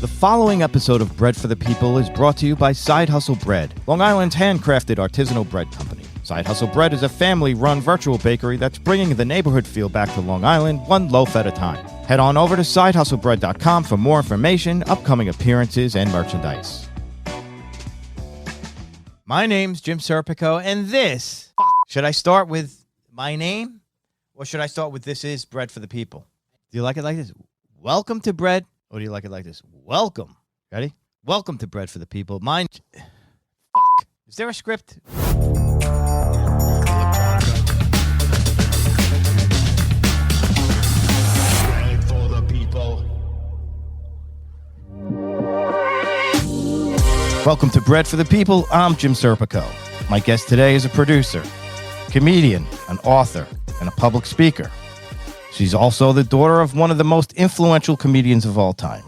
The following episode of Bread for the People is brought to you by Side Hustle Bread, Long Island's handcrafted artisanal bread company. Side Hustle Bread is a family-run virtual bakery that's bringing the neighborhood feel back to Long Island, one loaf at a time. Head on over to sidehustlebread.com for more information, upcoming appearances, and merchandise. My name's Jim Serpico, and this... Should I start with my name? Or should I start with this is Bread for the People? Do you like it like this? Welcome to Bread. Or do you like it like this? Welcome. Ready? Welcome to Bread for the People. Mine... Is there a script? Welcome to Bread for the People. I'm Jim Serpico. My guest today is a producer, comedian, an author, and a public speaker. She's also the daughter of one of the most influential comedians of all time.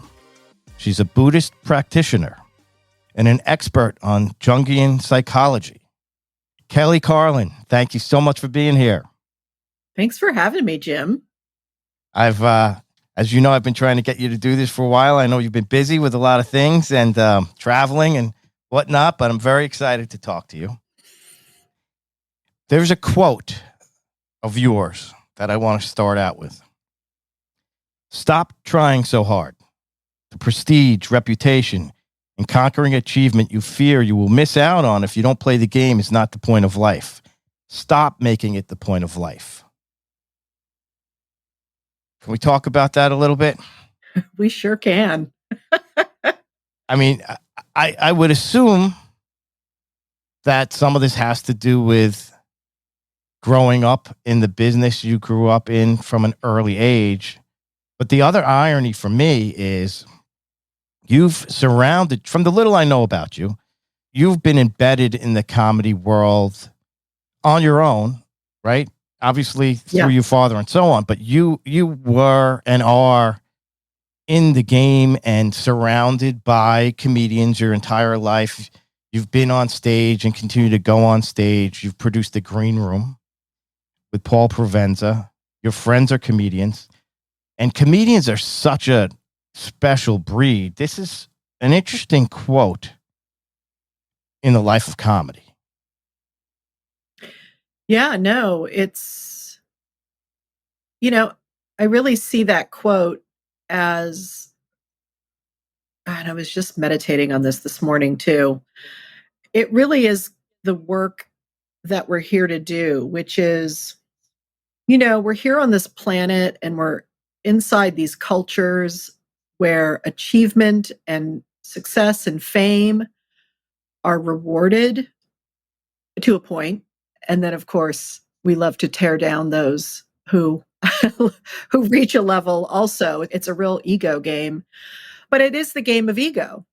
She's a Buddhist practitioner and an expert on Jungian psychology. Kelly Carlin, thank you so much for being here. Thanks for having me, Jim. As you know, I've been trying to get you to do this for a while. I know you've been busy with a lot of things and traveling and whatnot, but I'm very excited to talk to you. There's a quote of yours that I want to start out with. Stop trying so hard. The prestige, reputation, and conquering achievement you fear you will miss out on if you don't play the game is not the point of life. Stop making it the point of life. Can we talk about that a little bit? We sure can. I mean, I would assume that some of this has to do with growing up in the business you grew up in from an early age. But the other irony for me is you've surrounded, from the little I know about you, you've been embedded in the comedy world on your own, right? Obviously through your father and so on, but you were and are in the game and surrounded by comedians your entire life. You've been on stage and continue to go on stage. You've produced The Green Room with Paul Provenza. Your friends are comedians. And comedians are such a special breed. This is an interesting quote in the life of comedy. Yeah, no, it's, I really see that quote as, and I was just meditating on this morning too. It really is the work that we're here to do, which is, we're here on this planet and we're inside these cultures where achievement and success and fame are rewarded to a point. And then, of course, we love to tear down those who who reach a level also. It's a real ego game. But it is the game of ego.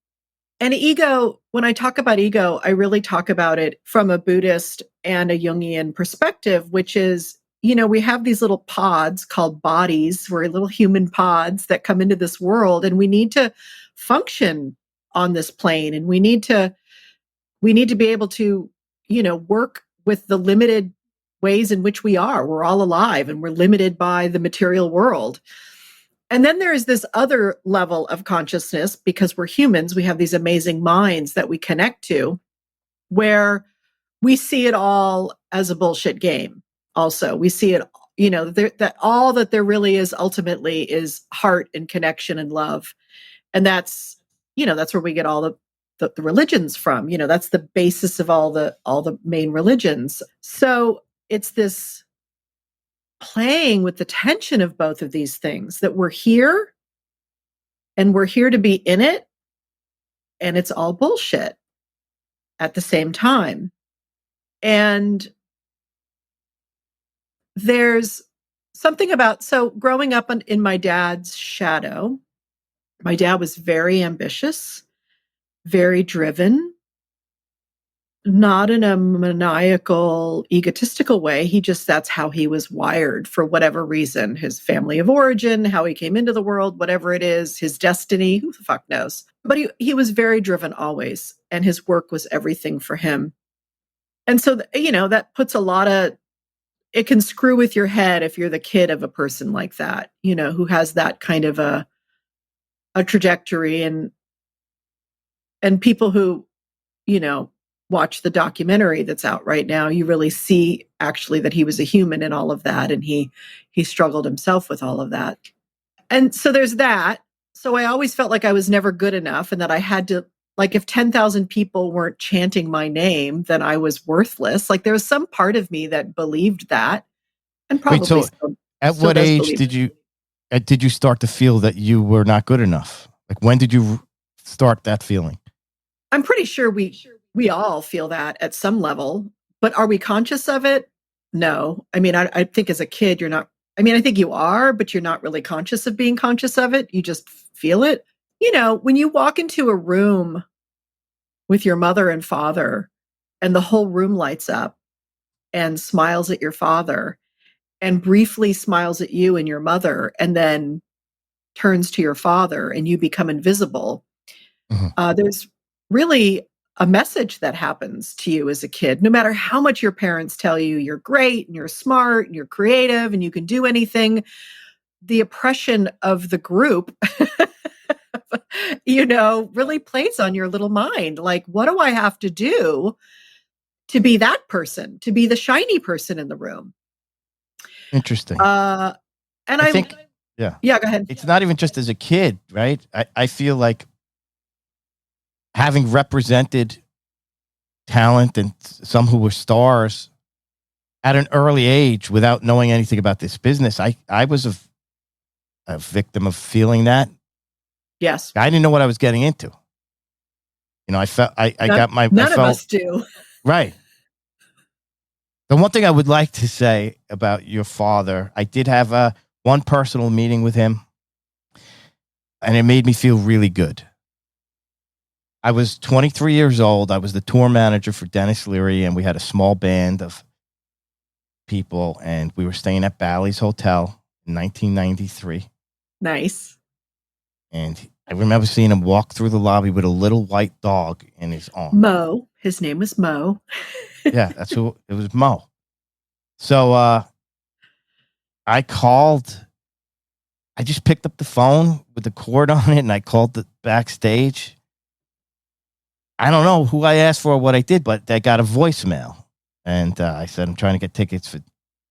And ego, when I talk about ego, I really talk about it from a Buddhist and a Jungian perspective, which is, we have these little pods called bodies. We're little human pods that come into this world, and we need to function on this plane. And we need to be able to, work with the limited ways in which we are. We're all alive and we're limited by the material world. And then there is this other level of consciousness, because we're humans, we have these amazing minds that we connect to, where we see it all as a bullshit game. Also, we see it, that all that there really is ultimately is heart and connection and love. And that's where we get all the religions from. That's the basis of all the main religions. So it's this playing with the tension of both of these things, that we're here and we're here to be in it, and it's all bullshit at the same time. And there's something about, so growing up in my dad's shadow, my dad was very ambitious, very driven, not in a maniacal, egotistical way. That's how he was wired for whatever reason, his family of origin, how he came into the world, whatever it is, his destiny, who the fuck knows. But he was very driven always, and his work was everything for him. And so, that puts it can screw with your head if you're the kid of a person like that, who has that kind of a a trajectory, and people who, watch the documentary that's out right now, you really see actually that he was a human in all of that, and he struggled himself with all of that. And so there's that. So I always felt like I was never good enough, and that I had to, like, if 10,000 people weren't chanting my name, then I was worthless. Like, there was some part of me that believed that, and Wait, probably so at still what does age believe did you start to feel that you were not good enough? Like, when did you start that feeling? I'm pretty sure we all feel that at some level, but are we conscious of it? No. I mean, I think as a kid, you're not. I mean, I think you are, but you're not really conscious of being conscious of it. You just feel it. When you walk into a room with your mother and father, and the whole room lights up and smiles at your father, and briefly smiles at you and your mother, and then turns to your father, and you become invisible. There's really a message that happens to you as a kid, no matter how much your parents tell you you're great and you're smart and you're creative and you can do anything. The oppression of the group, really plays on your little mind. Like, what do I have to do to be that person, to be the shiny person in the room? Interesting. And I think, yeah, go ahead. it's not even just as a kid, right? I feel like having represented talent and some who were stars at an early age without knowing anything about this business, I was a victim of feeling that. Yes. I didn't know what I was getting into. I felt none of us do. Right. The one thing I would like to say about your father, I did have one personal meeting with him, and it made me feel really good. I was 23 years old. I was the tour manager for Dennis Leary, and we had a small band of people, and we were staying at Bally's Hotel in 1993. Nice. And I remember seeing him walk through the lobby with a little white dog in his arm. Mo. His name was Mo. Yeah, that's who it was, Mo. So I called. I just picked up the phone with the cord on it, and I called the backstage. I don't know who I asked for or what I did, but I got a voicemail. And I said, I'm trying to get tickets for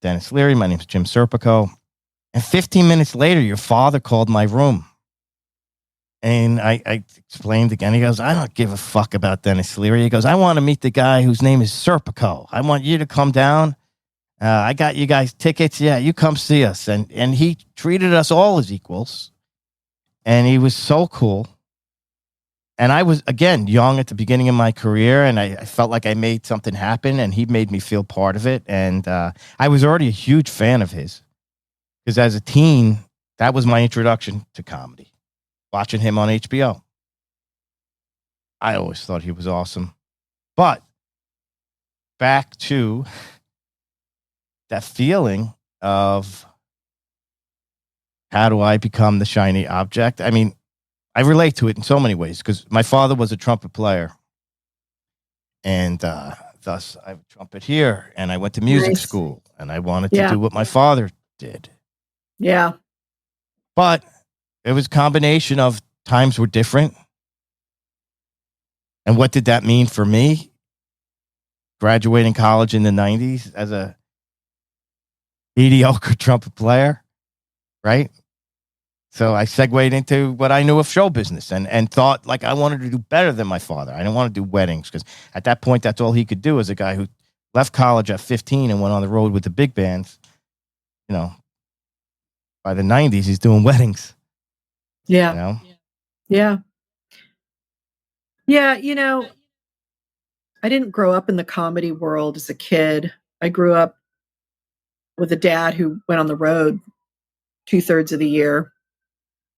Dennis Leary. My name's Jim Serpico. And 15 minutes later, your father called my room. And I explained again. He goes, I don't give a fuck about Dennis Leary. He goes, I want to meet the guy whose name is Serpico. I want you to come down. I got you guys tickets. Yeah, you come see us. And he treated us all as equals. And he was so cool. And I was, again, young at the beginning of my career, and I felt like I made something happen, and he made me feel part of it. And I was already a huge fan of his, because as a teen, that was my introduction to comedy, watching him on HBO. I always thought he was awesome. But back to that feeling of how do I become the shiny object? I mean, I relate to it in so many ways, because my father was a trumpet player, and thus I have a trumpet here, and I went to music school, and I wanted to do what my father did. Yeah. But it was a combination of times were different. And what did that mean for me? Graduating college in the 90s as a mediocre trumpet player, right? So I segued into what I knew of show business, and thought like I wanted to do better than my father. I didn't want to do weddings, because at that point, that's all he could do as a guy who left college at 15 and went on the road with the big bands. By the 90s, he's doing weddings. Yeah. Yeah. Yeah. I didn't grow up in the comedy world as a kid. I grew up with a dad who went on the road 2/3 of the year.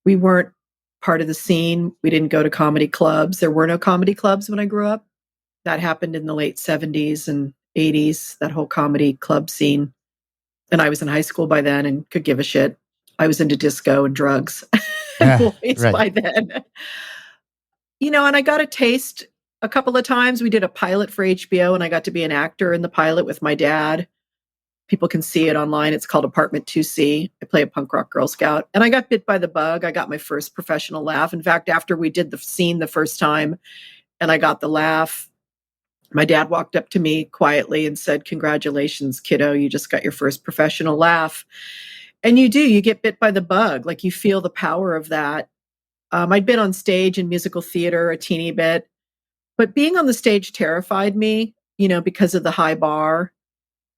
We weren't part of the scene. We didn't go to comedy clubs. There were no comedy clubs when I grew up. That happened in the late 70s and 80s, that whole comedy club scene. And I was in high school by then and could give a shit. I was into disco and drugs and boys by then. And I got a taste a couple of times. We did a pilot for HBO, and I got to be an actor in the pilot with my dad. People can see it online. It's called Apartment 2C. I play a punk rock Girl Scout. And I got bit by the bug. I got my first professional laugh. In fact, after we did the scene the first time and I got the laugh, my dad walked up to me quietly and said, "Congratulations, kiddo. You just got your first professional laugh." And you get bit by the bug. Like, you feel the power of that. I'd been on stage in musical theater a teeny bit, but being on the stage terrified me, because of the high bar.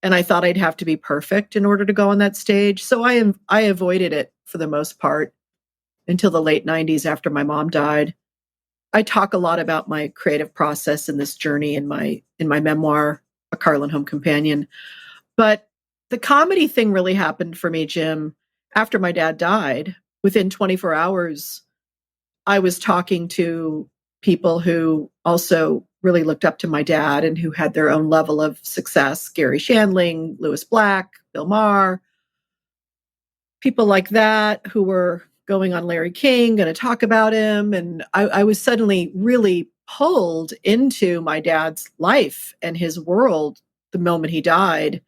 And I thought I'd have to be perfect in order to go on that stage. So I avoided it for the most part until the late 90s after my mom died. I talk a lot about my creative process in this journey in my memoir, A Carlin Home Companion. But the comedy thing really happened for me, Jim, after my dad died. Within 24 hours, I was talking to people who also really looked up to my dad and who had their own level of success. Gary Shandling, Lewis Black, Bill Maher, people like that who were going on Larry King, going to talk about him. And I was suddenly really pulled into my dad's life and his world the moment he died.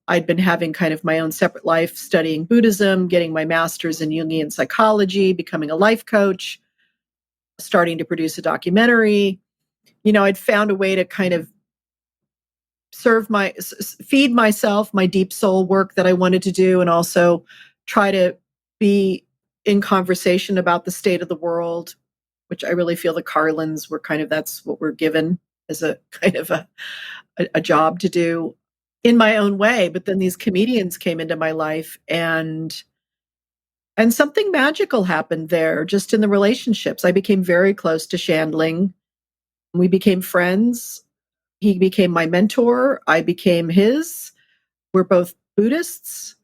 I'd been having kind of my own separate life, studying Buddhism, getting my master's in Jungian psychology, becoming a life coach, starting to produce a documentary. I'd found a way to kind of feed myself my deep soul work that I wanted to do, and also try to be in conversation about the state of the world, which I really feel the Carlins were that's what we're given as a kind of a job to do in my own way. But then these comedians came into my life, and something magical happened there just in the relationships. I became very close to Shandling. We became friends. He became my mentor. I became his. We're both Buddhists.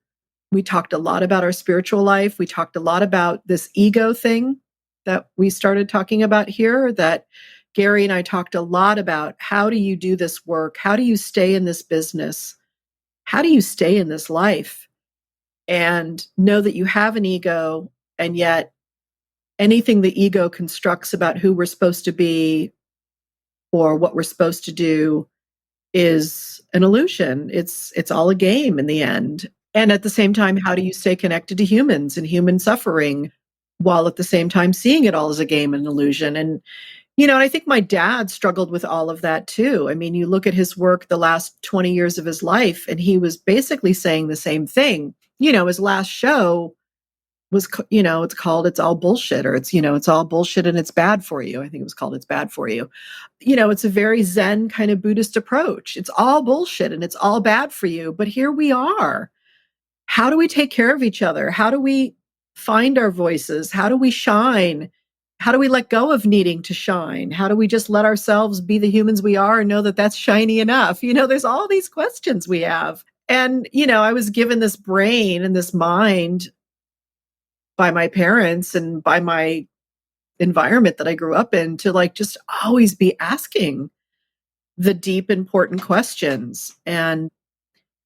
We talked a lot about our spiritual life. We talked a lot about this ego thing that we started talking about here, that Gary and I talked a lot about. How do you do this work? How do you stay in this business? How do you stay in this life and know that you have an ego, and yet anything the ego constructs about who we're supposed to be or what we're supposed to do is an illusion. It's all a game in the end. And at the same time, how do you stay connected to humans and human suffering while at the same time seeing it all as a game and an illusion? And, I think my dad struggled with all of that too. I mean, you look at his work the last 20 years of his life, and he was basically saying the same thing. His last show was, it's called It's All Bullshit, or it's all bullshit and it's bad for you. I think it was called It's Bad for You. It's a very Zen kind of Buddhist approach. It's all bullshit and it's all bad for you. But here we are. How do we take care of each other? How do we find our voices? How do we shine? How do we let go of needing to shine? How do we just let ourselves be the humans we are and know that that's shiny enough? There's all these questions we have. And, I was given this brain and this mind by my parents and by my environment that I grew up in to just always be asking the deep, important questions, and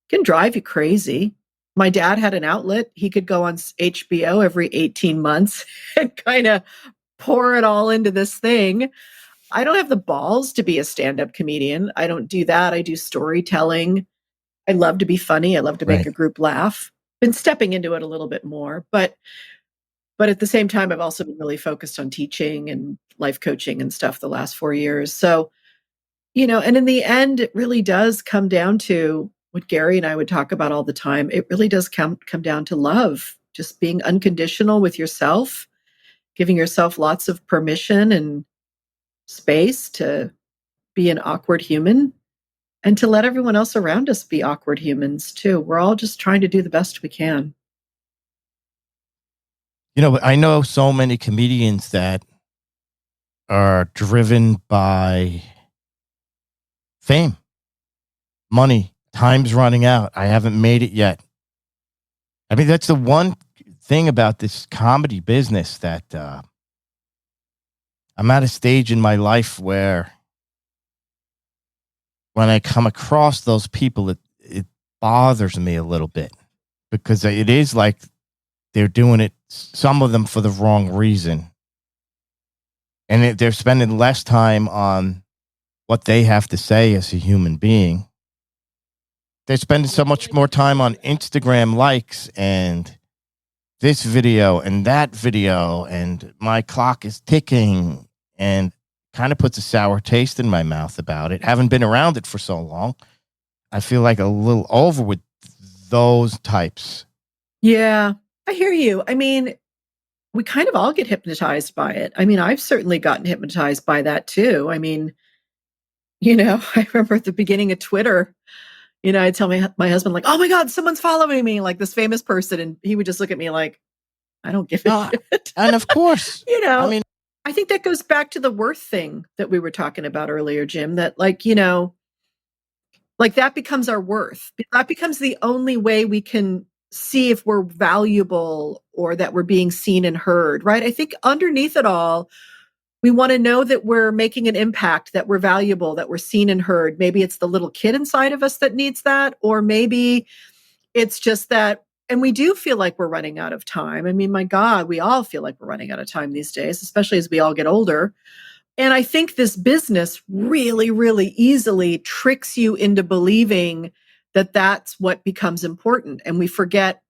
can drive you crazy. My dad had an outlet. He could go on HBO every 18 months and kind of pour it all into this thing. I don't have the balls to be a stand-up comedian. I don't do that. I do storytelling. I love to be funny. I love to make a group laugh. Been stepping into it a little bit more, but at the same time, I've also been really focused on teaching and life coaching and stuff the last 4 years. So, and in the end, it really does come down to what Gary and I would talk about all the time. It really does come down to love, just being unconditional with yourself, giving yourself lots of permission and space to be an awkward human, and to let everyone else around us be awkward humans too. We're all just trying to do the best we can. I know so many comedians that are driven by fame, money, time's running out. I haven't made it yet. I mean, that's the one thing about this comedy business that I'm at a stage in my life where when I come across those people, it bothers me a little bit, because it is like they're doing it, some of them for the wrong reason. And they're spending less time on what they have to say as a human being they're spending so much more time on Instagram likes and this video and that video, and my clock is ticking, and kind of puts a sour taste in my mouth about it. Haven't been around it for so long. I feel like a little over with those types. Yeah, I hear you. I mean, we kind of all get hypnotized by it. I mean, I've certainly gotten hypnotized by that too. I mean, I remember at the beginning of Twitter, I'd tell my husband, like, oh my God, someone's following me, like this famous person. And he would just look at me like, I don't give a shit. And of course, I mean, I think that goes back to the worth thing that we were talking about earlier, Jim, that like that becomes our worth. That becomes the only way we can see if we're valuable or that we're being seen and heard, right? I think underneath it all, we want to know that we're making an impact, that we're valuable, that we're seen and heard. Maybe it's the little kid inside of us that needs that, or maybe it's just that, and we do feel like we're running out of time. I mean, my God, we all feel like we're running out of time these days, especially as we all get older. And I think this business really, really easily tricks you into believing that that's what becomes important. And we forget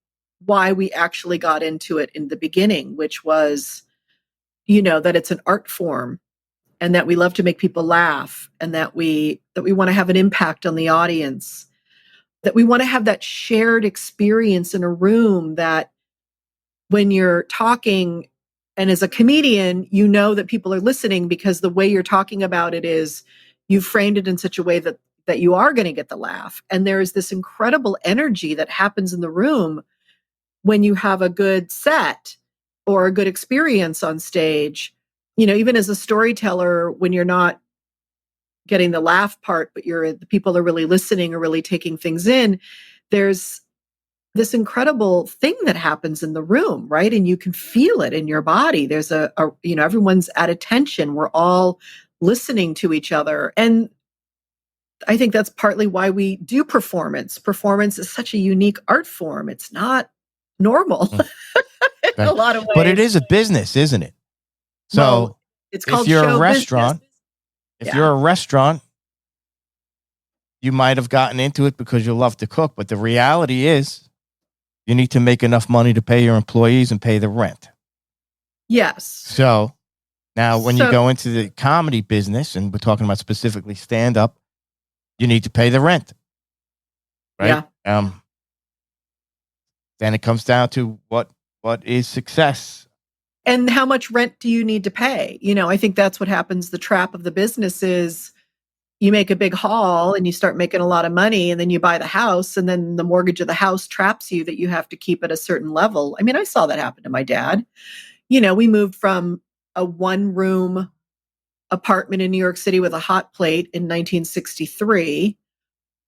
why we actually got into it in the beginning, which was, that it's an art form and that we love to make people laugh and that we want to have an impact on the audience, that we want to have that shared experience in a room, that when you're talking and as a comedian, that people are listening because the way you're talking about it is you've framed it in such a way that you are going to get the laugh. And there is this incredible energy that happens in the room when you have a good set or a good experience on stage. Even as a storyteller, when you're not getting the laugh part, but the people are really listening or really taking things in, there's this incredible thing that happens in the room, right? And you can feel it in your body. There's everyone's at attention. We're all listening to each other. And I think that's partly why we do performance. Performance is such a unique art form. It's not normal in a lot of ways. But it is a business, isn't it? So it's called if you're show a restaurant, business. You're a restaurant, you might have gotten into it because you love to cook. But the reality is you need to make enough money to pay your employees and pay the rent. Yes. So now when you go into the comedy business, and we're talking about specifically stand-up, you need to pay the rent. Right? Yeah. Then it comes down to what is success. And how much rent do you need to pay? I think that's what happens. The trap of the business is you make a big haul and you start making a lot of money, and then you buy the house, and then the mortgage of the house traps you that you have to keep at a certain level. I mean, I saw that happen to my dad. We moved from a one-room apartment in New York City with a hot plate in 1963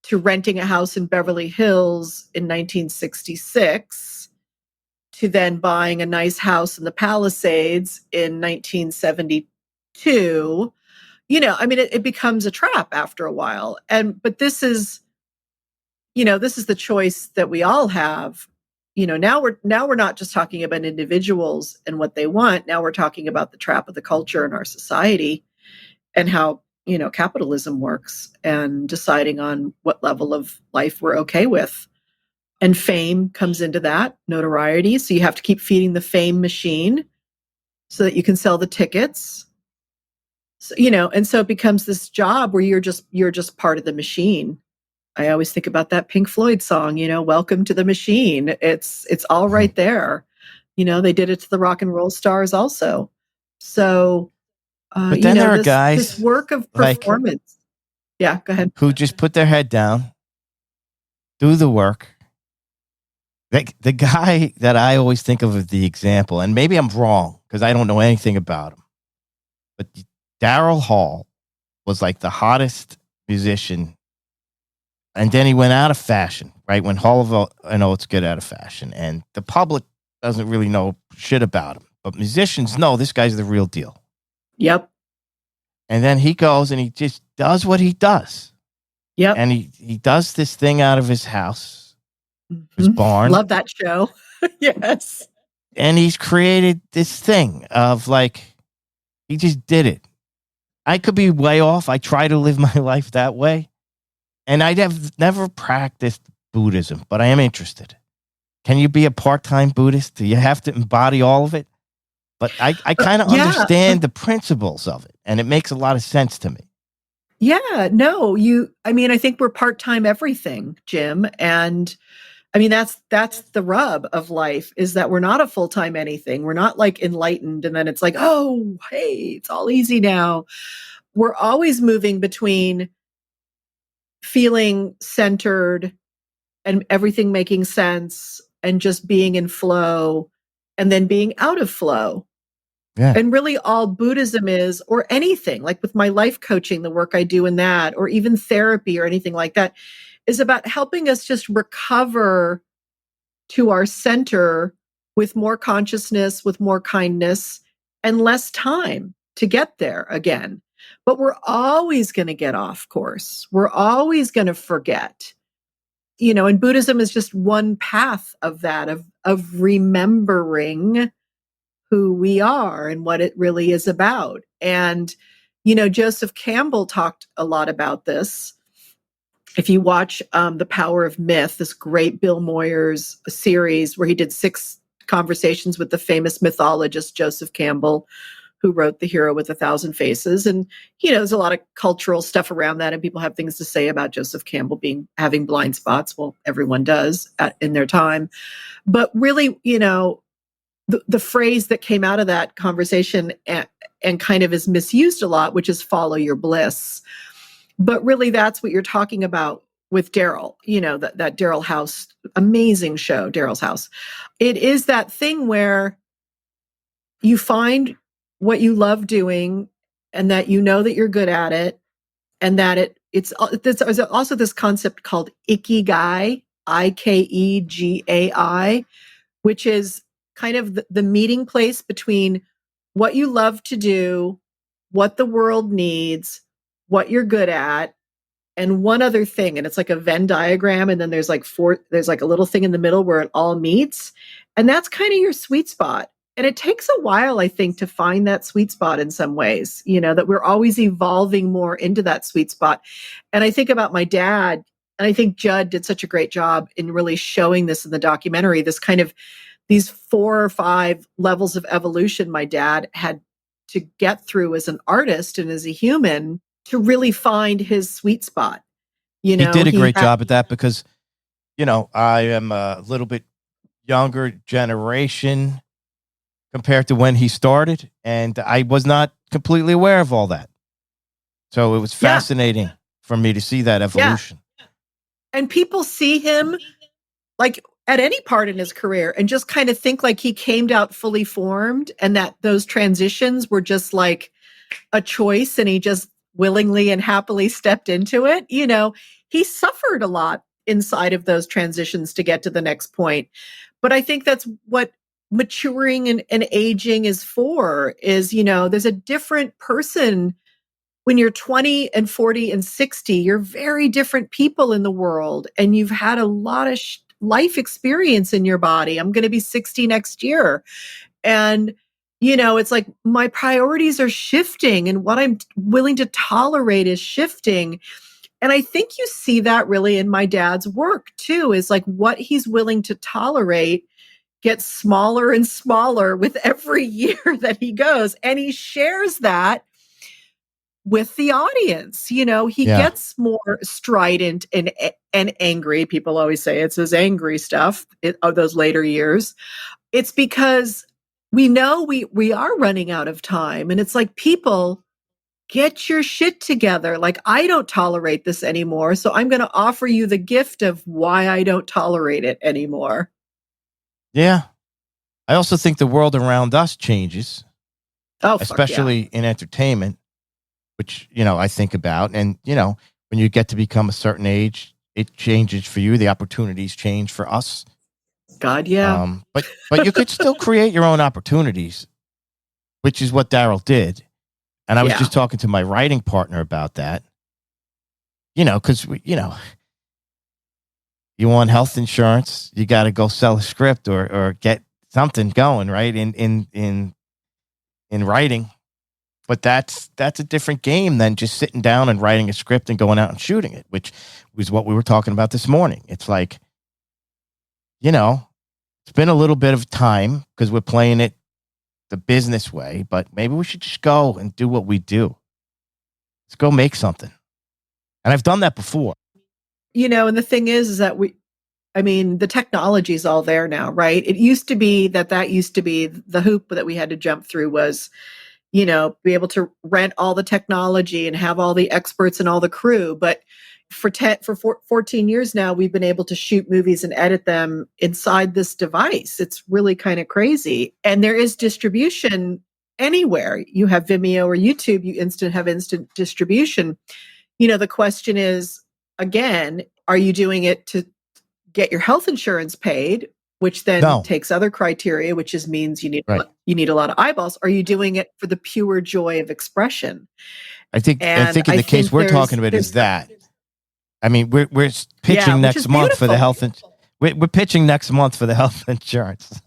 to renting a house in Beverly Hills in 1966. To then buying a nice house in the Palisades in 1972. It becomes a trap after a while. But this is the choice that we all have. Now we're not just talking about individuals and what they want. Now we're talking about the trap of the culture in our society and how, capitalism works, and deciding on what level of life we're okay with. And fame comes into that, notoriety. So you have to keep feeding the fame machine so that you can sell the tickets. So, and so it becomes this job where you're just part of the machine. I always think about that Pink Floyd song, Welcome to the Machine. It's all right there. They did it to the rock and roll stars also. So, but then there are guys, this work of performance. Yeah, go ahead. Who just put their head down, do the work. The guy that I always think of as the example, and maybe I'm wrong because I don't know anything about him, but Daryl Hall was like the hottest musician, and then he went out of fashion, right? When Hall and Oates get out of fashion, and the public doesn't really know shit about him, but musicians know this guy's the real deal. Yep. And then he goes and he just does what he does. Yep. And he does this thing out of his house. His barn. Love that show. Yes. And he's created this thing of like, he just did it. I could be way off. I try to live my life that way. And I have never practiced Buddhism, but I am interested. Can you be a part-time Buddhist? Do you have to embody all of it? But I kind of understand the principles of it, and it makes a lot of sense to me. Yeah, no, I think we're part-time everything, Jim. And I mean, that's the rub of life, is that we're not a full-time anything. We're not like enlightened and then it's like, oh, hey, it's all easy now. We're always moving between feeling centered and everything making sense and just being in flow and then being out of flow. Yeah. And really all Buddhism is, or anything, like with my life coaching, the work I do in that, or even therapy or anything like that, is about helping us just recover to our center with more consciousness, with more kindness, and less time to get there again. But we're always going to get off course. We're always going to forget. And Buddhism is just one path of that, of remembering who we are and what it really is about. And, Joseph Campbell talked a lot about this. If you watch The Power of Myth, this great Bill Moyers series where he did 6 conversations with the famous mythologist Joseph Campbell, who wrote The Hero with 1,000 Faces. And, there's a lot of cultural stuff around that, and people have things to say about Joseph Campbell having blind spots. Well, everyone does in their time. But really, the phrase that came out of that conversation and kind of is misused a lot, which is follow your bliss. But really, that's what you're talking about with Daryl, that Daryl House, amazing show, Daryl's House. It is that thing where you find what you love doing and that that you're good at it, and that there's also this concept called Ikigai, Ikegai, which is kind of the meeting place between what you love to do, what the world needs, what you're good at, and one other thing. And it's like a Venn diagram. And then there's like a little thing in the middle where it all meets. And that's kind of your sweet spot. And it takes a while, I think, to find that sweet spot in some ways, that we're always evolving more into that sweet spot. And I think about my dad, and I think Judd did such a great job in really showing this in the documentary, these 4 or 5 levels of evolution my dad had to get through as an artist and as a human to really find his sweet spot. He did a great job at that because, I am a little bit younger generation compared to when he started, and I was not completely aware of all that. So it was fascinating for me to see that evolution. Yeah. And people see him like at any part in his career and just kind of think like he came out fully formed, and that those transitions were just like a choice and he just willingly and happily stepped into it. He suffered a lot inside of those transitions to get to the next point. But I think that's what maturing and aging is for, is, there's a different person when you're 20 and 40 and 60. You're very different people in the world, and you've had a lot of life experience in your body. I'm going to be 60 next year. And, it's like my priorities are shifting and what I'm willing to tolerate is shifting. And I think you see that really in my dad's work too, is like what he's willing to tolerate gets smaller and smaller with every year that he goes. And he shares that with the audience. He gets more strident and angry. People always say it's his angry stuff of those later years. It's because we know we are running out of time. And it's like, people, get your shit together. Like, I don't tolerate this anymore. So I'm going to offer you the gift of why I don't tolerate it anymore. Yeah. I also think the world around us changes. Especially in entertainment, which, I think about. And, when you get to become a certain age, it changes for you. The opportunities change for us. God, yeah. But you could still create your own opportunities, which is what Daryl did. And I was just talking to my writing partner about that, because, you want health insurance, you got to go sell a script or get something going, right? In writing. But that's a different game than just sitting down and writing a script and going out and shooting it, which was what we were talking about this morning. It's like, it's been a little bit of time because we're playing it the business way, but maybe we should just go and do what we do. Let's go make something. And I've done that before. And the thing is that the technology is all there now, right? It used to be that used to be the hoop that we had to jump through was, be able to rent all the technology and have all the experts and all the crew. But for 14 years now, we've been able to shoot movies and edit them inside this device. It's really kind of crazy. And there is distribution anywhere. You have Vimeo or YouTube, you have instant distribution. The question is, again, are you doing it to get your health insurance paid, which then takes other criteria, which means you need a lot of eyeballs? Are you doing it for the pure joy of expression? I think in the case we're talking about is that. I mean, we're pitching next month for the health. We're pitching next month for the health insurance.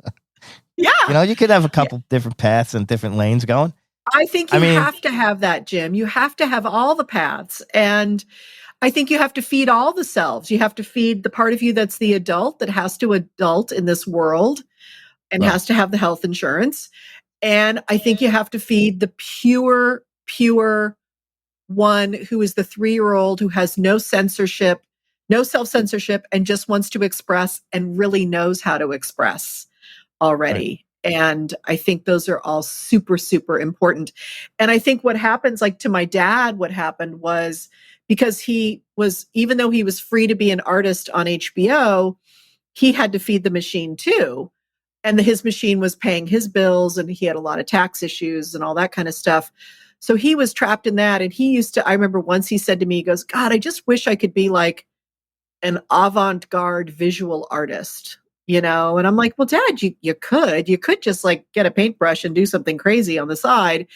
Yeah, you could have a couple different paths and different lanes going. I think you have to have that, Jim. You have to have all the paths, and I think you have to feed all the selves. You have to feed the part of you that's the adult that has to adult in this world and has to have the health insurance. And I think you have to feed the pure one who is the 3-year-old who has no censorship, no self-censorship, and just wants to express and really knows how to express already. Right. And I think those are all super, super important. And I think what happens, like to my dad, what happened was, because even though he was free to be an artist on HBO, he had to feed the machine too. And his machine was paying his bills, and he had a lot of tax issues and all that kind of stuff. So he was trapped in that. And I remember once he said to me, he goes, God, I just wish I could be like an avant-garde visual artist, And I'm like, well, Dad, you could just like get a paintbrush and do something crazy on the side.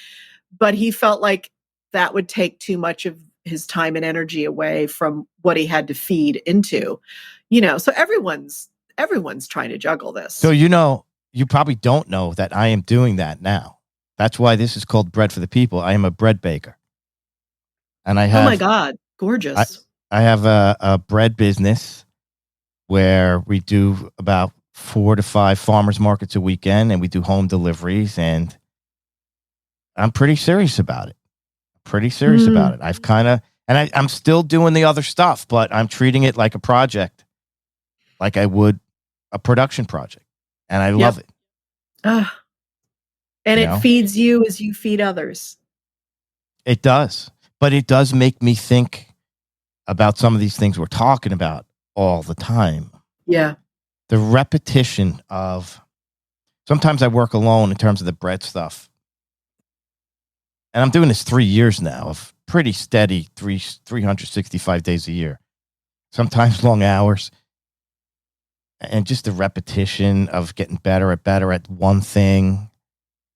But he felt like that would take too much of his time and energy away from what he had to feed into, so everyone's trying to juggle this. So, you probably don't know that I am doing that now. That's why this is called Bread for the People. I am a bread baker. And I have, oh my God, gorgeous. I have a bread business where we do about 4 to 5 farmers markets a weekend, and we do home deliveries, and I'm pretty serious about it. I've kind of, and I'm still doing the other stuff, but I'm treating it like a project, like I would a production project. And I love it. And it feeds you as you feed others. It does. But it does make me think about some of these things we're talking about all the time. Yeah. The repetition of, sometimes I work alone in terms of the bread stuff. And I'm doing this 3 years now of pretty steady 365 days a year, sometimes long hours. And just the repetition of getting better at one thing,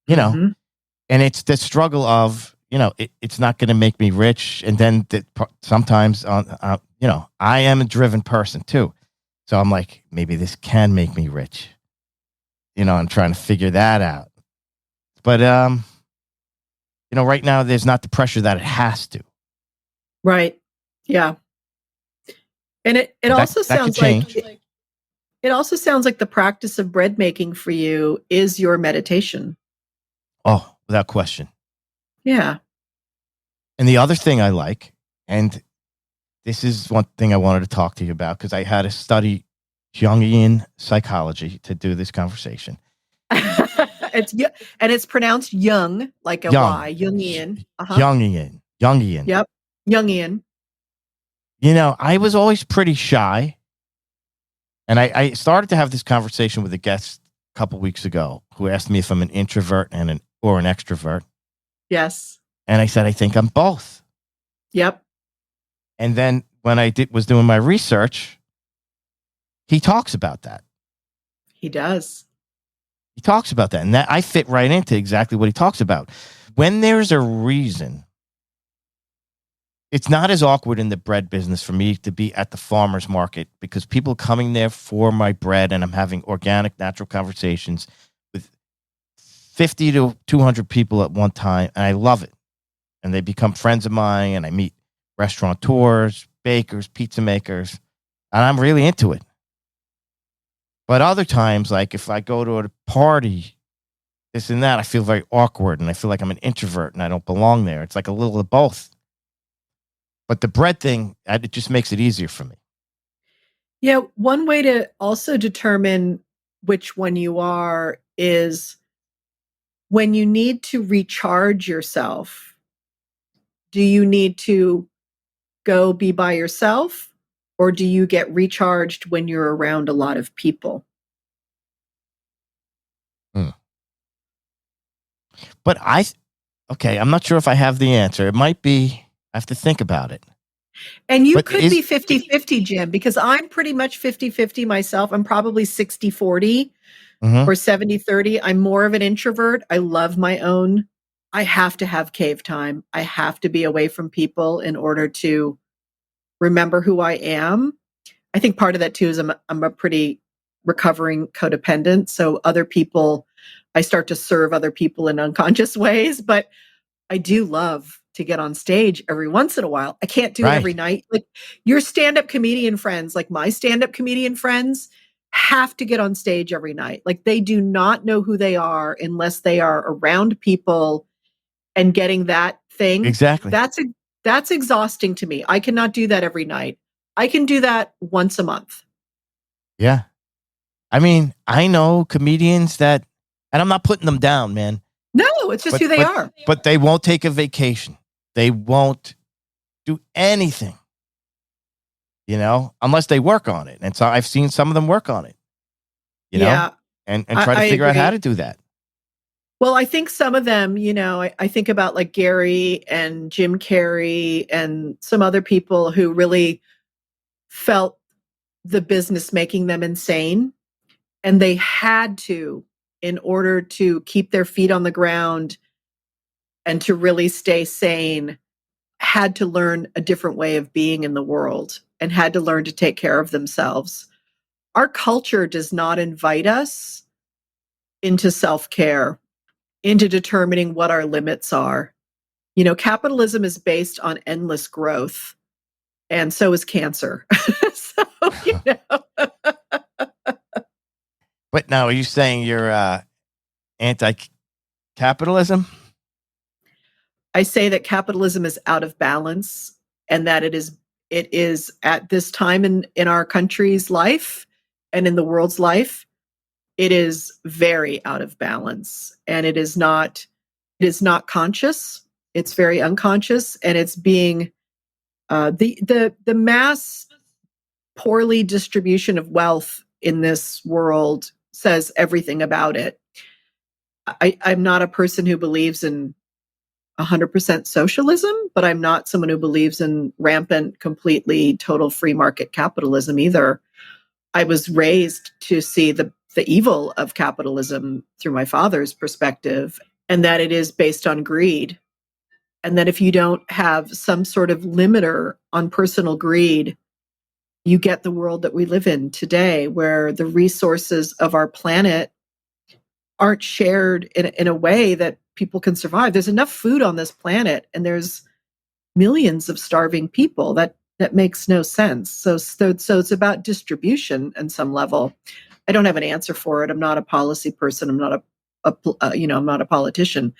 and it's the struggle of, it's not going to make me rich. And then sometimes, I am a driven person too. So I'm like, maybe this can make me rich. I'm trying to figure that out. But, right now there's not the pressure that it has to. Right. Yeah. And it also sounds like, it also sounds like the practice of bread making for you is your meditation. Oh, without question. Yeah. And the other thing I like, and this is one thing I wanted to talk to you about, because I had to study Jungian psychology to do this conversation. It's pronounced Jung, like a Y, Jungian. Uh-huh. Jungian. Yep, Jungian. I was always pretty shy. And I started to have this conversation with a guest a couple weeks ago who asked me if I'm an introvert or an extrovert. Yes. And I said, I think I'm both. Yep. And then when I was doing my research, he talks about that. He does. He talks about that. And that I fit right into exactly what he talks about. When there's a reason, it's not as awkward in the bread business for me to be at the farmer's market, because people are coming there for my bread, and I'm having organic, natural conversations with 50 to 200 people at one time. And I love it. And they become friends of mine, and I meet restaurateurs, bakers, pizza makers, and I'm really into it. But other times, like if I go to a party, this and that, I feel very awkward and I feel like I'm an introvert and I don't belong there. It's like a little of both. But the bread thing, it just makes it easier for me. Yeah, one way to also determine which one you are is when you need to recharge yourself. Do you need to go be by yourself, or do you get recharged when you're around a lot of people? But okay, I'm not sure if I have the answer. It might be, I have to think about it. And you could be 50-50, Jim, because I'm pretty much 50-50 myself. I'm probably 60-40 or 70-30. I'm more of an introvert. I love my own. I have to have cave time. I have to be away from people in order to remember who I am. I think part of that too is I'm a pretty recovering codependent. So other people, I start to serve other people in unconscious ways, but I do love to get on stage every once in a while. I can't do it every night. Like your stand-up comedian friends, like my stand-up comedian friends, have to get on stage every night. Like they do not know who they are unless they are around people and getting that thing. Exactly. That's exhausting to me. I cannot do that every night. I can do that once a month. Yeah. I mean, I know comedians that, and I'm not putting them down, man. No, it's just who they are. But they won't take a vacation. They won't do anything, unless they work on it. And so I've seen some of them work on it, and try to figure out how to do that. Well, I think some of them, I think about like Gary and Jim Carrey and some other people who really felt the business making them insane. And they had to, in order to keep their feet on the ground and to really stay sane, had to learn a different way of being in the world and had to learn to take care of themselves. Our culture does not invite us into self-care, into determining what our limits are. Capitalism is based on endless growth, and so is cancer. So, But now, are you saying you're anti-capitalism? I say that capitalism is out of balance and that it is at this time in our country's life and in the world's life, it is very out of balance, and it is not conscious. It's very unconscious, and it's being the mass poorly distribution of wealth in this world says everything about it. I'm not a person who believes in 100% socialism, but I'm not someone who believes in rampant, completely total free market capitalism either. I was raised to see the evil of capitalism through my father's perspective, and that it is based on greed. And that if you don't have some sort of limiter on personal greed, you get the world that we live in today, where the resources of our planet aren't shared in a way that people can survive. There's enough food on this planet, and there's millions of starving people. That makes no sense. So it's about distribution on some level. I don't have an answer for it. I'm not a policy person. I'm not I'm not a politician.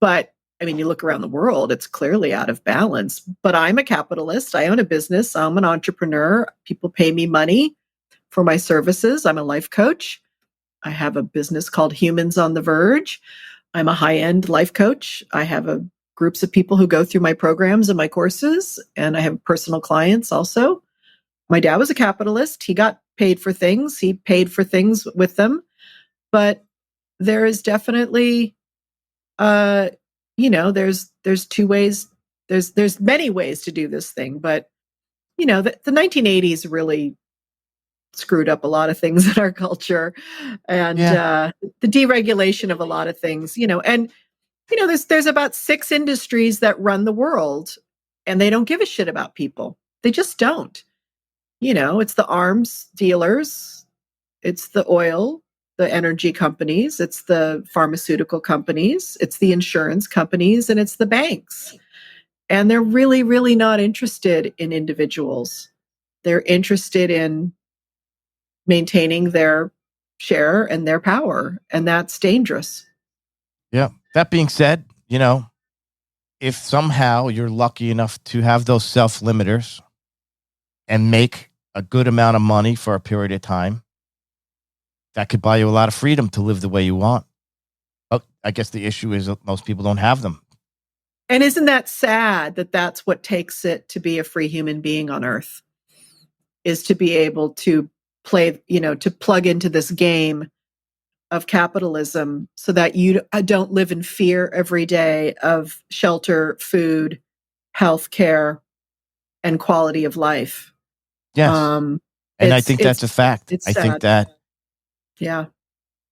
But I mean, you look around the world, it's clearly out of balance. But I'm a capitalist. I own a business. I'm an entrepreneur. People pay me money for my services. I'm a life coach. I have a business called Humans on the Verge. I'm a high-end life coach. I have groups of people who go through my programs and my courses, and I have personal clients also. My dad was a capitalist. He got paid for things. He paid for things with them. But there is definitely, there's two ways. There's many ways to do this thing. But, the 1980s really screwed up a lot of things in our culture, and the deregulation of a lot of things, and there's about 6 industries that run the world, and they don't give a shit about people. They just don't. It's the arms dealers, it's the oil, the energy companies, it's the pharmaceutical companies, it's the insurance companies, and it's the banks. And they're really, really not interested in individuals. They're interested in maintaining their share and their power. And that's dangerous. Yeah. That being said, if somehow you're lucky enough to have those self-limiters and make a good amount of money for a period of time, that could buy you a lot of freedom to live the way you want. But I guess the issue is that most people don't have them. And isn't that sad that that's what takes it to be a free human being on Earth, is to be able to play, to plug into this game of capitalism so that you don't live in fear every day of shelter, food, health care, and quality of life. Yes. And I think that's a fact. I think that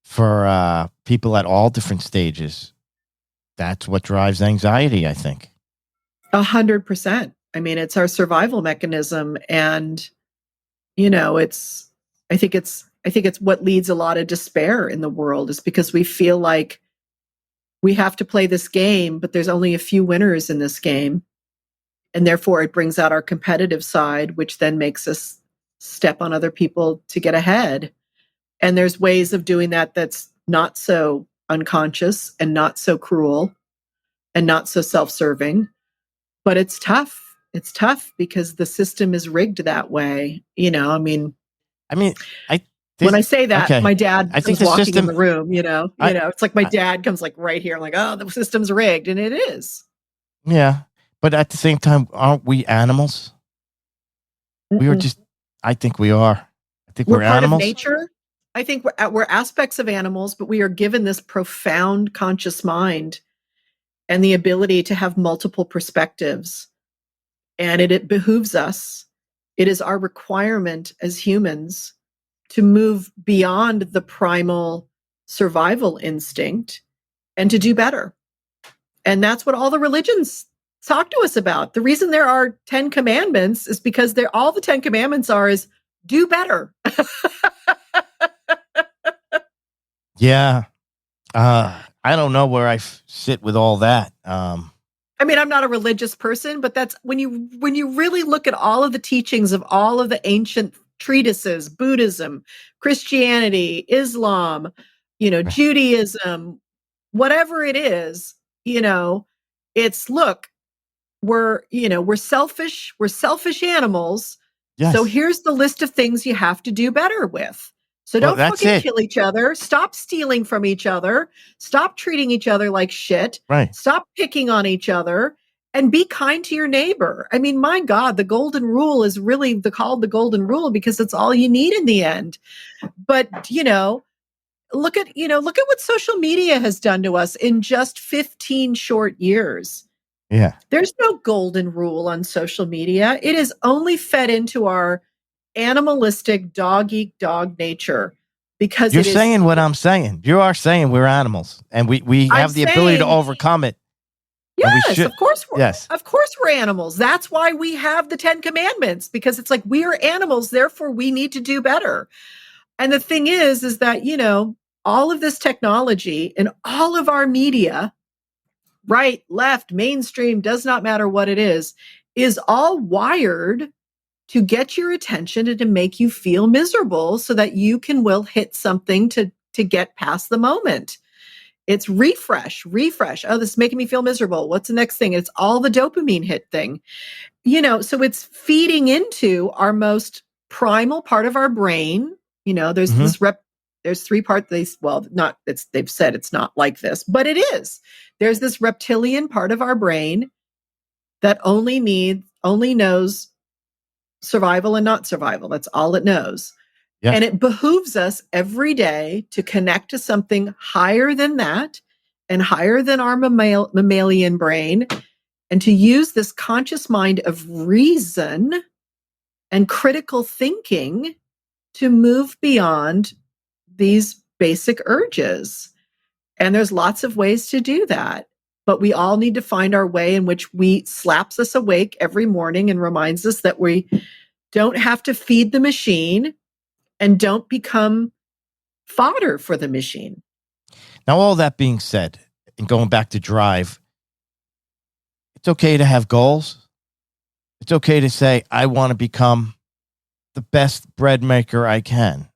for people at all different stages, that's what drives anxiety, I think. 100%. I mean, it's our survival mechanism. And, I think it's what leads a lot of despair in the world, is because we feel like we have to play this game, but there's only a few winners in this game. And therefore it brings out our competitive side, which then makes us step on other people to get ahead. And there's ways of doing that that's not so unconscious and not so cruel and not so self-serving. But it's tough. It's tough because the system is rigged that way. When I say that, my dad comes walking in the room, it's like my dad comes like right here. I'm like, oh, the system's rigged. And it is. Yeah. But at the same time, aren't we animals? We are I think we are. I think we're animals. Part of nature. I think we're aspects of animals, but we are given this profound conscious mind and the ability to have multiple perspectives. And it behooves us. It is our requirement as humans to move beyond the primal survival instinct and to do better. And that's what all the religions talk to us about. The reason there are 10 commandments is because all the 10 commandments is do better. Yeah. I don't know where I sit with all that. I mean, I'm not a religious person, but that's when you really look at all of the teachings of all of the ancient treatises, Buddhism, Christianity, Islam, Judaism, whatever it is, it's look, we're selfish animals. Yes. So here's the list of things you have to do better with. So don't fucking kill each other. Stop stealing from each other. Stop treating each other like shit. Right. Stop picking on each other and be kind to your neighbor. I mean, my God, the golden rule is really called the golden rule because it's all you need in the end. But, look at what social media has done to us in just 15 short years. Yeah. There's no golden rule on social media. It is only fed into our animalistic dog-eat dog nature, because you're saying what I'm saying. You are saying we're animals and we have the ability to overcome it. Yes, of course. Of course we're animals. That's why we have the 10 commandments, because it's like we are animals. Therefore we need to do better. And the thing is that, all of this technology and all of our media, right, left, mainstream, does not matter what it is all wired to get your attention and to make you feel miserable so that you will hit something to get past the moment. It's refresh. Oh, this is making me feel miserable. What's the next thing? It's all the dopamine hit thing. So it's feeding into our most primal part of our brain. There's there's three parts. They've said it's not like this, but it is. There's this reptilian part of our brain that only knows survival and not survival. That's all it knows. Yeah. And it behooves us every day to connect to something higher than that and higher than our mammalian brain, and to use this conscious mind of reason and critical thinking to move beyond these basic urges. And there's lots of ways to do that. But we all need to find our way in which slaps us awake every morning and reminds us that we don't have to feed the machine and don't become fodder for the machine. Now, all that being said, and going back to Drive, It's okay to have goals. It's okay to say, I want to become the best bread maker I can.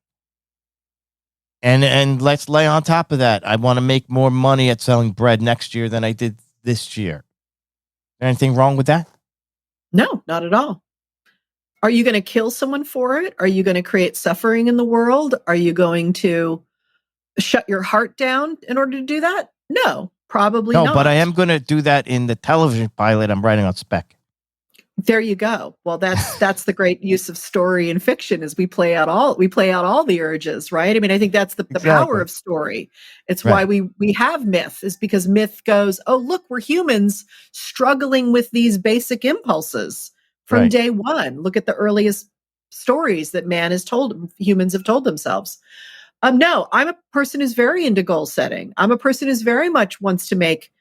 And let's lay on top of that. I want to make more money at selling bread next year than I did this year. Anything wrong with that? No, not at all. Are you going to kill someone for it? Are you going to create suffering in the world? Are you going to shut your heart down in order to do that? No, probably not. No, but I am going to do that in the television pilot I'm writing on spec. There you go. Well, that's the great use of story and fiction is we play out all the urges, right? I mean, I think that's the power of story. It's why we have myth, is because myth goes, oh, look, we're humans struggling with these basic impulses from day one. Look at the earliest stories that humans have told themselves. No, I'm a person who's very into goal setting. I'm a person who's very much wants to make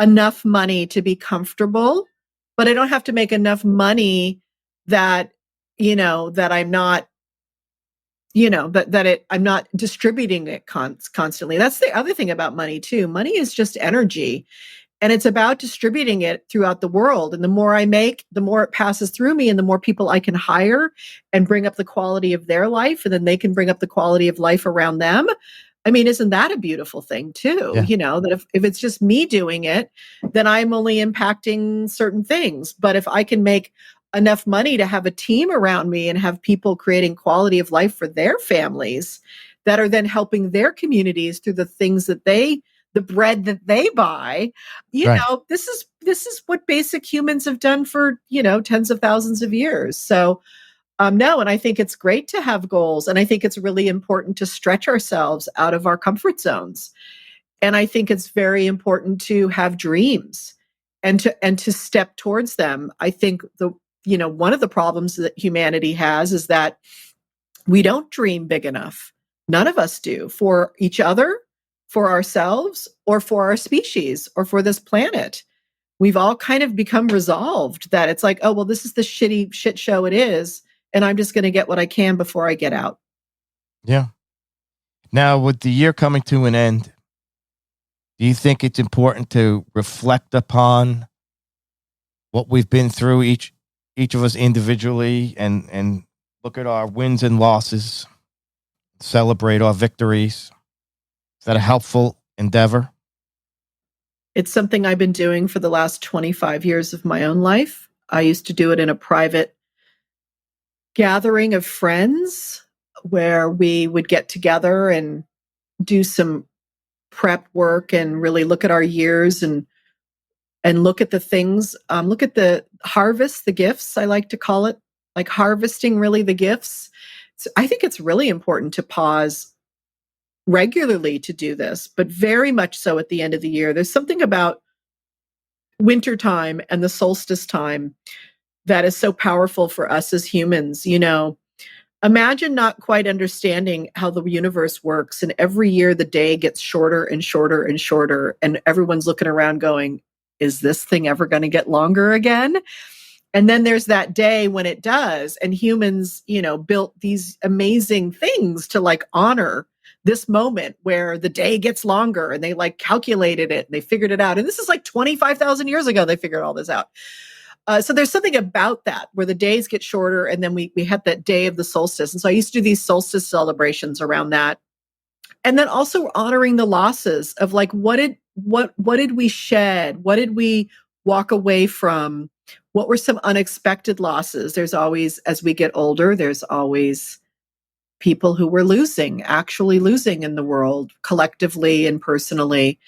enough money to be comfortable, but I don't have to make enough money that, that I'm not, I'm not distributing it constantly. That's the other thing about money too. Money is just energy, and it's about distributing it throughout the world. And the more I make, the more it passes through me, and the more people I can hire and bring up the quality of their life, and then they can bring up the quality of life around them. I mean, isn't that a beautiful thing too? Yeah. That if it's just me doing it, then I'm only impacting certain things. But if I can make enough money to have a team around me and have people creating quality of life for their families that are then helping their communities through the things that the bread that they buy, this is what basic humans have done for, tens of thousands of years. So no, and I think it's great to have goals. And I think it's really important to stretch ourselves out of our comfort zones. And I think it's very important to have dreams and to step towards them. I think one of the problems that humanity has is that we don't dream big enough. None of us do, for each other, for ourselves, or for our species, or for this planet. We've all kind of become resolved that it's like, oh, well, this is the shit show it is, and I'm just going to get what I can before I get out. Yeah. Now, with the year coming to an end, do you think it's important to reflect upon what we've been through, each of us individually, and look at our wins and losses, celebrate our victories? Is that a helpful endeavor? It's something I've been doing for the last 25 years of my own life. I used to do it in a private gathering of friends where we would get together and do some prep work and really look at our years and look at the things, look at the harvest, the gifts, I like to call it, like harvesting really the gifts. So I think it's really important to pause regularly to do this, but very much so at the end of the year. There's something about wintertime and the solstice time that is so powerful for us as humans. Imagine not quite understanding how the universe works, and every year the day gets shorter and shorter and shorter, and everyone's looking around going, is this thing ever going to get longer again? And then there's that day when it does, and humans, built these amazing things to honor this moment where the day gets longer, and they calculated it and they figured it out. And this is 25,000 years ago, they figured all this out. So there's something about that where the days get shorter, and then we had that day of the solstice. And so I used to do these solstice celebrations around that. And then also honoring the losses of what did we shed? What did we walk away from? What were some unexpected losses? There's always, as we get older, there's always people who were actually losing in the world, collectively and personally.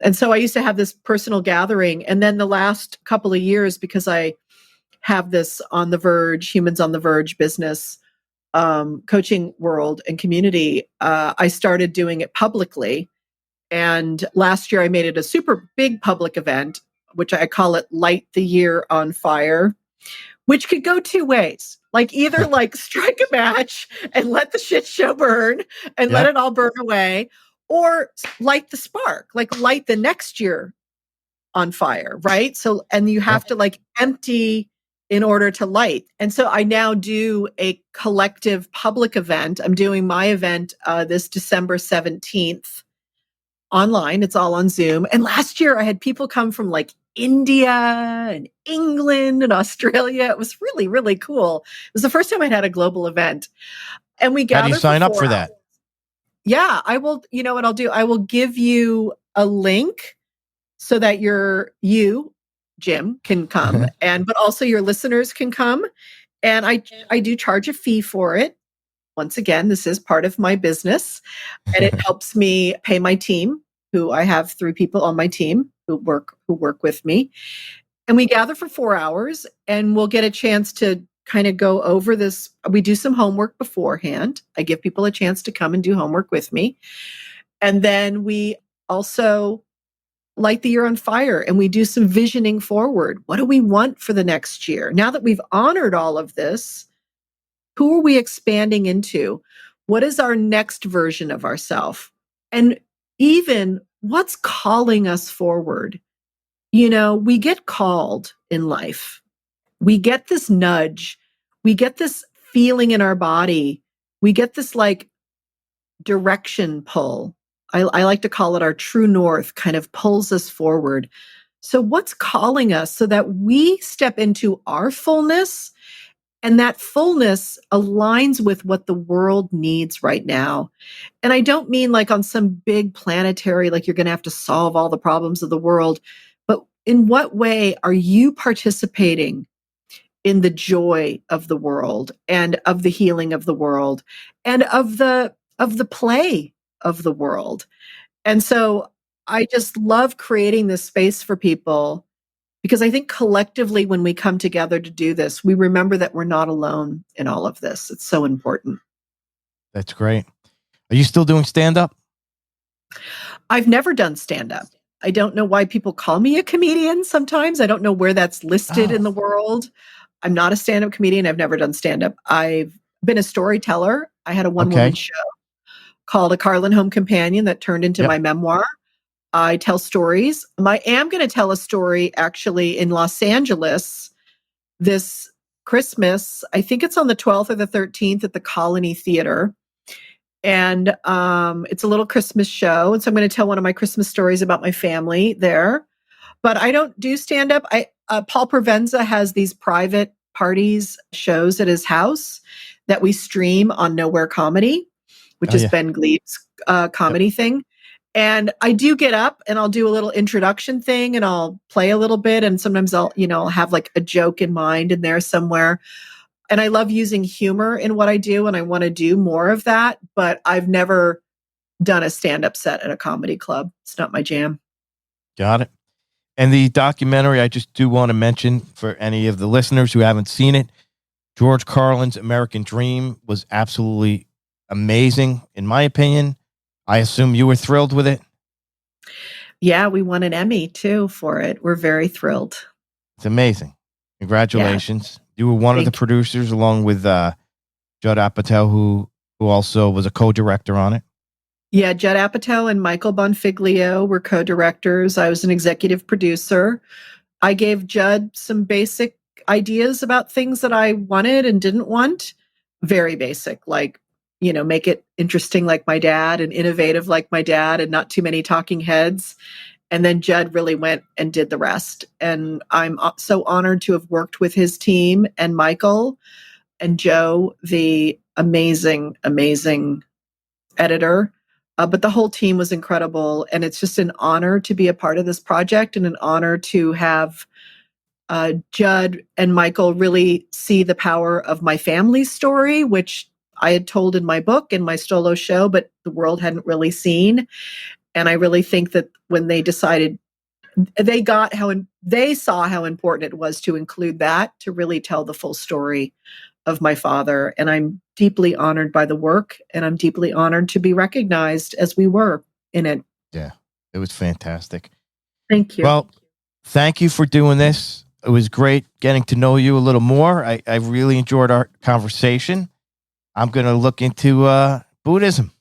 And so I used to have this personal gathering. And then the last couple of years, because I have this On the Verge, Humans on the Verge business, coaching world and community, I started doing it publicly. And last year I made it a super big public event, which I call it Light the Year on Fire, which could go two ways. Either strike a match and let the shit show burn and let it all burn away, or light the spark, light the next year on fire, right? So, and you have to empty in order to light. And so I now do a collective public event. I'm doing my event this December 17th online. It's all on Zoom. And last year I had people come from India and England and Australia. It was really, really cool. It was the first time I'd had a global event. And we gathered. How do you sign up for that? Yeah, I will. You know what I'll do? I will give you a link so that you, Jim, can come, but also your listeners can come. And I do charge a fee for it. Once again, this is part of my business, and it helps me pay my team, who I have 3 people on my team who work with me. And we gather for 4 hours, and we'll get a chance to kind of go over this. We do some homework beforehand. I give people a chance to come and do homework with me. And then we also light the year on fire, and we do some visioning forward. What do we want for the next year? Now that we've honored all of this, who are we expanding into? What is our next version of ourselves? And even what's calling us forward? You know, we get called in life. We get this nudge. We get this feeling in our body. We get this like direction pull. I like to call it our true north, kind of pulls us forward. So what's calling us so that we step into our fullness, and that fullness aligns with what the world needs right now? And I don't mean like on some big planetary, like you're going to have to solve all the problems of the world, but in what way are you participating in the joy of the world and of the healing of the world and of the play of the world? And so I just love creating this space for people, because I think collectively when we come together to do this, we remember that we're not alone in all of this. It's so important. That's great. Are you still doing stand-up? I've never done stand-up. I don't know why people call me a comedian sometimes. I don't know where that's listed in the world. I'm not a stand-up comedian. I've never done stand-up. I've been a storyteller. I had a one-woman show called A Carlin Home Companion that turned into my memoir. I tell stories. I am going to tell a story actually in Los Angeles this Christmas. I think it's on the 12th or the 13th at the Colony Theater. And it's a little Christmas show. And so I'm going to tell one of my Christmas stories about my family there. But I don't do stand-up. Paul Provenza has these private parties, shows at his house that we stream on Nowhere Comedy, which is Ben Gleib's comedy thing. And I do get up and I'll do a little introduction thing and I'll play a little bit. And sometimes I'll have like a joke in mind in there somewhere. And I love using humor in what I do, and I want to do more of that. But I've never done a stand-up set at a comedy club. It's not my jam. Got it. And the documentary, I just do want to mention for any of the listeners who haven't seen it, George Carlin's American Dream was absolutely amazing, in my opinion. I assume you were thrilled with it? Yeah, we won an Emmy, too, for it. We're very thrilled. It's amazing. Congratulations. Yeah. You were one of the producers, along with Judd Apatow, who also was a co-director on it. Yeah, Judd Apatow and Michael Bonfiglio were co-directors. I was an executive producer. I gave Judd some basic ideas about things that I wanted and didn't want. Very basic, like, make it interesting like my dad and innovative like my dad and not too many talking heads. And then Judd really went and did the rest. And I'm so honored to have worked with his team and Michael and Joe, the amazing, amazing editor. But the whole team was incredible. And it's just an honor to be a part of this project and an honor to have Judd and Michael really see the power of my family's story, which I had told in my book and my solo show, but the world hadn't really seen. And I really think that when they decided, they saw how important it was to include that, to really tell the full story of my father. And I'm deeply honored by the work, and I'm deeply honored to be recognized as we were in it. Yeah, it was fantastic. Thank you. Well, thank you for doing this. It was great getting to know you a little more. I really enjoyed our conversation. I'm going to look into Buddhism.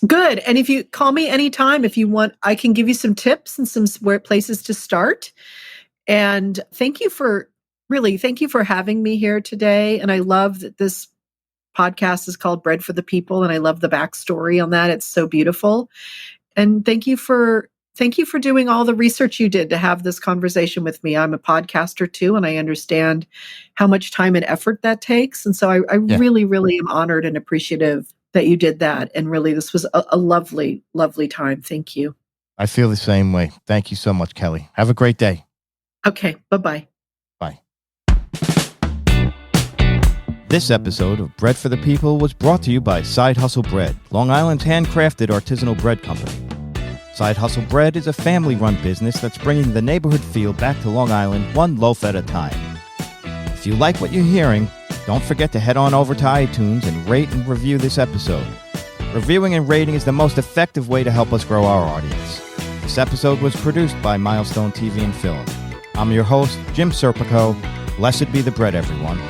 Good. And if you call me anytime, if you want, I can give you some tips and some places to start. And thank you for having me here today. And I love that this podcast is called Bread for the People. And I love the backstory on that. It's so beautiful. And thank you for Thank you for doing all the research you did to have this conversation with me. I'm a podcaster too, and I understand how much time and effort that takes. And so I Yeah. really, really am honored and appreciative that you did that. And really, this was a lovely, lovely time. Thank you. I feel the same way. Thank you so much, Kelly. Have a great day. Okay. Bye-bye. Bye. This episode of Bread for the People was brought to you by Side Hustle Bread, Long Island's handcrafted artisanal bread company. Side Hustle Bread is a family-run business that's bringing the neighborhood feel back to Long Island one loaf at a time. If you like what you're hearing, don't forget to head on over to iTunes and rate and review this episode. Reviewing and rating is the most effective way to help us grow our audience. This episode was produced by Milestone TV and Film. I'm your host, Jim Serpico. Blessed be the bread, everyone.